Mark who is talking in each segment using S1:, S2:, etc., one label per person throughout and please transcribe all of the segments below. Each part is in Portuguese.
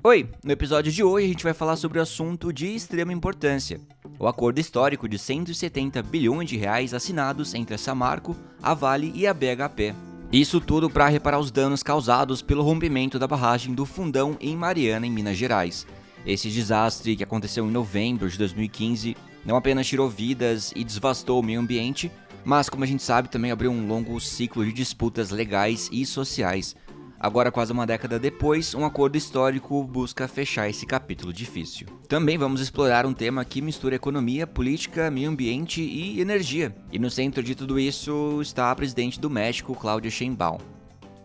S1: Oi, no episódio de hoje a gente vai falar sobre um assunto de extrema importância, o acordo histórico de 170 bilhões de reais assinados entre a Samarco, a Vale e a BHP. Isso tudo para reparar os danos causados pelo rompimento da barragem do Fundão em Mariana, em Minas Gerais. Esse desastre que aconteceu em novembro de 2015 não apenas tirou vidas e devastou o meio ambiente, mas, como a gente sabe, também abriu um longo ciclo de disputas legais e sociais. Agora, quase uma década depois, um acordo histórico busca fechar esse capítulo difícil. Também vamos explorar um tema que mistura economia, política, meio ambiente e energia. E no centro de tudo isso está a presidente do México, Claudia Sheinbaum.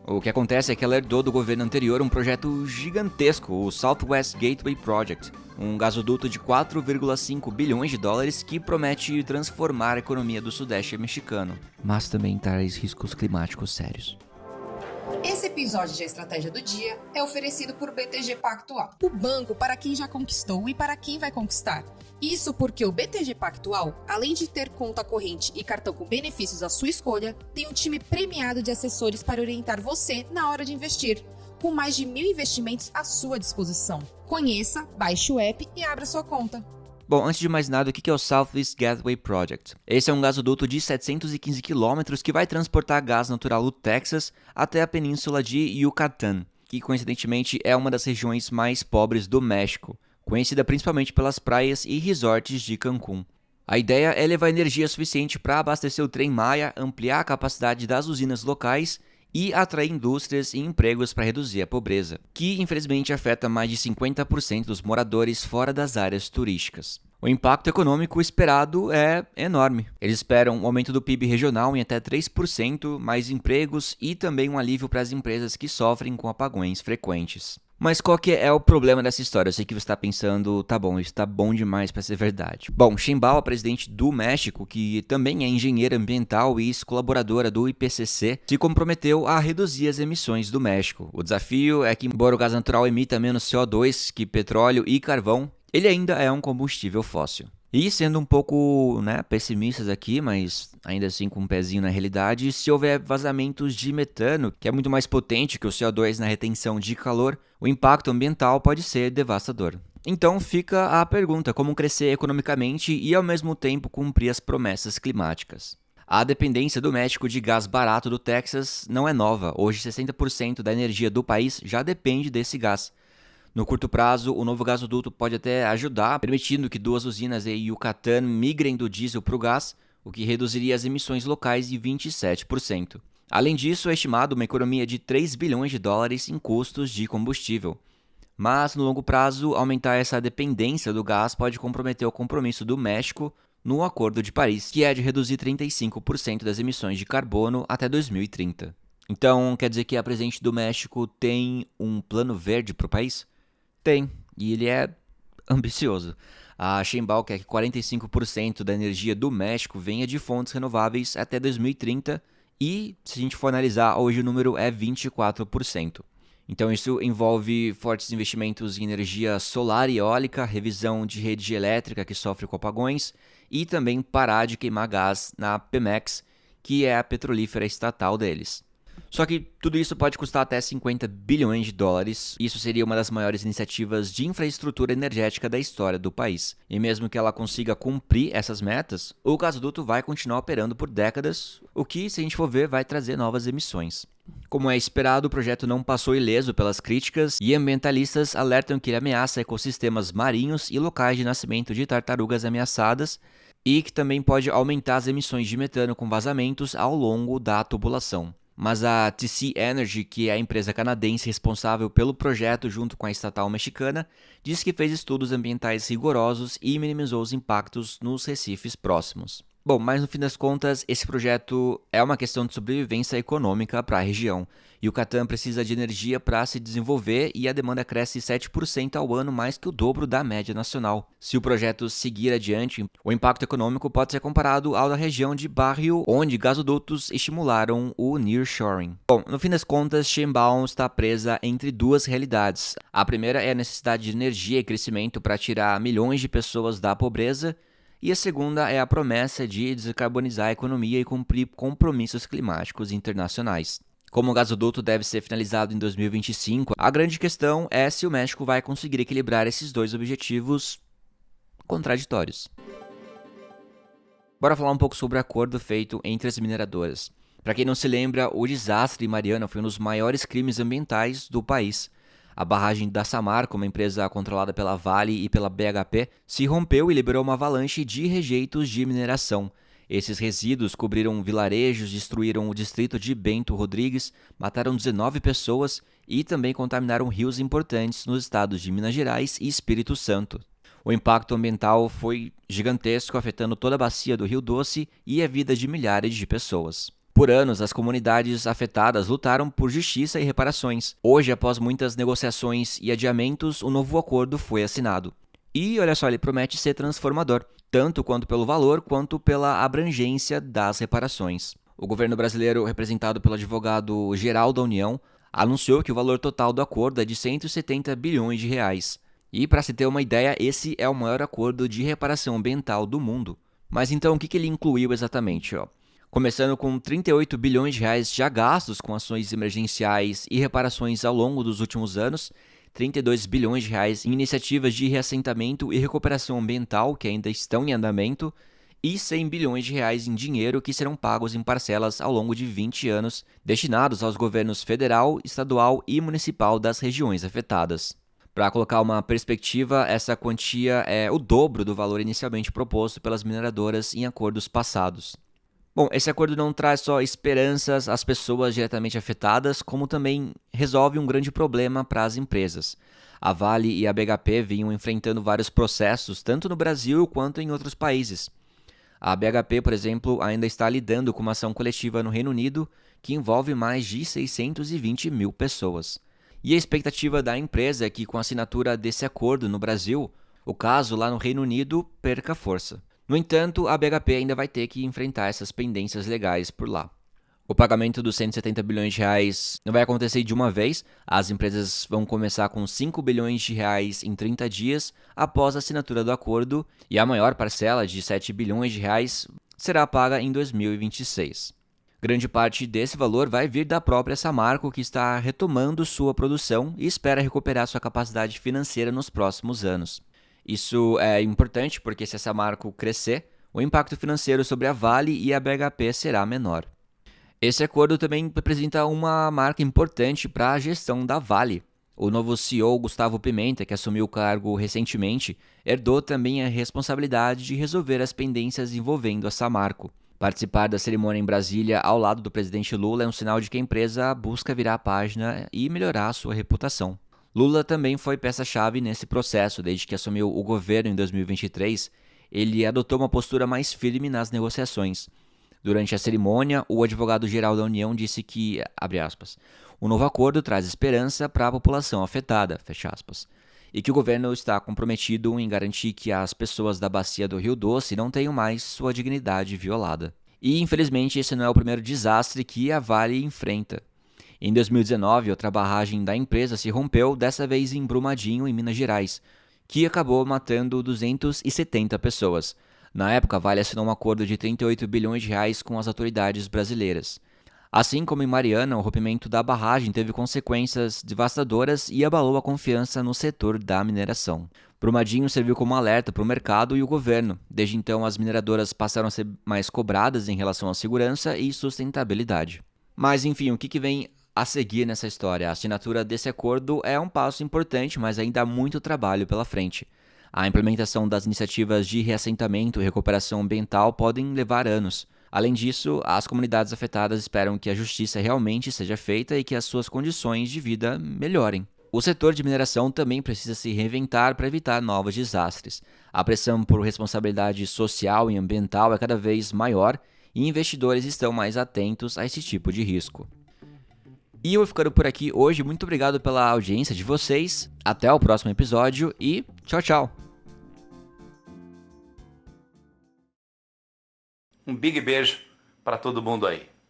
S1: O que acontece é que ela herdou do governo anterior um projeto gigantesco, o Southwest Gateway Project, um gasoduto de 4,5 bilhões de dólares que promete transformar a economia do Sudeste mexicano, mas também traz riscos climáticos sérios.
S2: Esse episódio de Estratégia do Dia é oferecido por BTG Pactual, o banco para quem já conquistou e para quem vai conquistar. Isso porque o BTG Pactual, além de ter conta corrente e cartão com benefícios à sua escolha, tem um time premiado de assessores para orientar você na hora de investir, com mais de 1.000 investimentos à sua disposição. Conheça, baixe o app e abra sua conta.
S1: Bom, antes de mais nada, o que é o Southwest Gateway Project? Esse é um gasoduto de 715 quilômetros que vai transportar gás natural do Texas até a península de Yucatán, que coincidentemente é uma das regiões mais pobres do México, conhecida principalmente pelas praias e resorts de Cancún. A ideia é levar energia suficiente para abastecer o Trem Maya, ampliar a capacidade das usinas locais e atrair indústrias e empregos para reduzir a pobreza, que infelizmente afeta mais de 50% dos moradores fora das áreas turísticas. O impacto econômico esperado é enorme. Eles esperam um aumento do PIB regional em até 3%, mais empregos e também um alívio para as empresas que sofrem com apagões frequentes. Mas qual que é o problema dessa história? Eu sei que você está pensando, tá bom, isso tá bom demais para ser verdade. Bom, Sheinbaum, a presidente do México, que também é engenheira ambiental e ex-colaboradora do IPCC, se comprometeu a reduzir as emissões do México. O desafio é que, embora o gás natural emita menos CO2 que petróleo e carvão, ele ainda é um combustível fóssil. E sendo um pouco pessimistas aqui, mas ainda assim com um pezinho na realidade, se houver vazamentos de metano, que é muito mais potente que o CO2 na retenção de calor, o impacto ambiental pode ser devastador. Então fica a pergunta, como crescer economicamente e ao mesmo tempo cumprir as promessas climáticas? A dependência do México de gás barato do Texas não é nova. Hoje 60% da energia do país já depende desse gás. No curto prazo, o novo gasoduto pode até ajudar, permitindo que duas usinas em Yucatán migrem do diesel para o gás, o que reduziria as emissões locais de 27%. Além disso, é estimado uma economia de 3 bilhões de dólares em custos de combustível. Mas, no longo prazo, aumentar essa dependência do gás pode comprometer o compromisso do México no Acordo de Paris, que é de reduzir 35% das emissões de carbono até 2030. Então, quer dizer que a presidente do México tem um plano verde para o país? Tem, e ele é ambicioso. A Sheinbaum quer que 45% da energia do México venha de fontes renováveis até 2030 e, se a gente for analisar, hoje o número é 24%. Então isso envolve fortes investimentos em energia solar e eólica, revisão de rede elétrica que sofre com apagões e também parar de queimar gás na Pemex, que é a petrolífera estatal deles. Só que tudo isso pode custar até 50 bilhões de dólares. Isso seria uma das maiores iniciativas de infraestrutura energética da história do país. E mesmo que ela consiga cumprir essas metas, o gasoduto vai continuar operando por décadas, o que, se a gente for ver, vai trazer novas emissões. Como é esperado, o projeto não passou ileso pelas críticas e ambientalistas alertam que ele ameaça ecossistemas marinhos e locais de nascimento de tartarugas ameaçadas e que também pode aumentar as emissões de metano com vazamentos ao longo da tubulação. Mas a TC Energy, que é a empresa canadense responsável pelo projeto junto com a estatal mexicana, diz que fez estudos ambientais rigorosos e minimizou os impactos nos recifes próximos. Bom, mas no fim das contas, esse projeto é uma questão de sobrevivência econômica para a região. Yucatán precisa de energia para se desenvolver e a demanda cresce 7% ao ano, mais que o dobro da média nacional. Se o projeto seguir adiante, o impacto econômico pode ser comparado ao da região de Barrio, onde gasodutos estimularam o nearshoring. Bom, no fim das contas, Sheinbaum está presa entre duas realidades. A primeira é a necessidade de energia e crescimento para tirar milhões de pessoas da pobreza, e a segunda é a promessa de descarbonizar a economia e cumprir compromissos climáticos internacionais. Como o gasoduto deve ser finalizado em 2025, a grande questão é se o México vai conseguir equilibrar esses dois objetivos contraditórios. Bora falar um pouco sobre o acordo feito entre as mineradoras. Para quem não se lembra, o desastre em Mariana foi um dos maiores crimes ambientais do país. A barragem da Samarco, uma empresa controlada pela Vale e pela BHP, se rompeu e liberou uma avalanche de rejeitos de mineração. Esses resíduos cobriram vilarejos, destruíram o distrito de Bento Rodrigues, mataram 19 pessoas e também contaminaram rios importantes nos estados de Minas Gerais e Espírito Santo. O impacto ambiental foi gigantesco, afetando toda a bacia do Rio Doce e a vida de milhares de pessoas. Por anos, as comunidades afetadas lutaram por justiça e reparações. Hoje, após muitas negociações e adiamentos, o novo acordo foi assinado. E, olha só, ele promete ser transformador, tanto quanto pelo valor quanto pela abrangência das reparações. O governo brasileiro, representado pelo advogado-geral da União, anunciou que o valor total do acordo é de 170 bilhões de reais. E, para se ter uma ideia, esse é o maior acordo de reparação ambiental do mundo. Mas então, o que ele incluiu exatamente? Começando com 38 bilhões de reais já gastos com ações emergenciais e reparações ao longo dos últimos anos, 32 bilhões de reais em iniciativas de reassentamento e recuperação ambiental que ainda estão em andamento, e 100 bilhões de reais em dinheiro que serão pagos em parcelas ao longo de 20 anos, destinados aos governos federal, estadual e municipal das regiões afetadas. Para colocar uma perspectiva, essa quantia é o dobro do valor inicialmente proposto pelas mineradoras em acordos passados. Bom, esse acordo não traz só esperanças às pessoas diretamente afetadas, como também resolve um grande problema para as empresas. A Vale e a BHP vinham enfrentando vários processos, tanto no Brasil quanto em outros países. A BHP, por exemplo, ainda está lidando com uma ação coletiva no Reino Unido que envolve mais de 620 mil pessoas. E a expectativa da empresa é que, com a assinatura desse acordo no Brasil, o caso lá no Reino Unido perca força. No entanto, a BHP ainda vai ter que enfrentar essas pendências legais por lá. O pagamento dos 170 bilhões de reais não vai acontecer de uma vez. As empresas vão começar com 5 bilhões de reais em 30 dias após a assinatura do acordo, e a maior parcela, de 7 bilhões de reais, será paga em 2026. Grande parte desse valor vai vir da própria Samarco, que está retomando sua produção e espera recuperar sua capacidade financeira nos próximos anos. Isso é importante porque, se a Samarco crescer, o impacto financeiro sobre a Vale e a BHP será menor. Esse acordo também representa uma marca importante para a gestão da Vale. O novo CEO, Gustavo Pimenta, que assumiu o cargo recentemente, herdou também a responsabilidade de resolver as pendências envolvendo a Samarco. Participar da cerimônia em Brasília ao lado do presidente Lula é um sinal de que a empresa busca virar a página e melhorar a sua reputação. Lula também foi peça-chave nesse processo. Desde que assumiu o governo em 2023, ele adotou uma postura mais firme nas negociações. Durante a cerimônia, o advogado-geral da União disse que, abre aspas, o novo acordo traz esperança para a população afetada, fecha aspas, e que o governo está comprometido em garantir que as pessoas da bacia do Rio Doce não tenham mais sua dignidade violada. E, infelizmente, esse não é o primeiro desastre que a Vale enfrenta. Em 2019, outra barragem da empresa se rompeu, dessa vez em Brumadinho, em Minas Gerais, que acabou matando 270 pessoas. Na época, a Vale assinou um acordo de 38 bilhões de reais com as autoridades brasileiras. Assim como em Mariana, o rompimento da barragem teve consequências devastadoras e abalou a confiança no setor da mineração. Brumadinho serviu como alerta para o mercado e o governo. Desde então, as mineradoras passaram a ser mais cobradas em relação à segurança e sustentabilidade. Mas, enfim, o que vem a seguir nessa história? A assinatura desse acordo é um passo importante, mas ainda há muito trabalho pela frente. A implementação das iniciativas de reassentamento e recuperação ambiental podem levar anos. Além disso, as comunidades afetadas esperam que a justiça realmente seja feita e que as suas condições de vida melhorem. O setor de mineração também precisa se reinventar para evitar novos desastres. A pressão por responsabilidade social e ambiental é cada vez maior e investidores estão mais atentos a esse tipo de risco. E eu vou ficando por aqui hoje. Muito obrigado pela audiência de vocês. Até o próximo episódio e tchau, tchau!
S3: Um big beijo para todo mundo aí.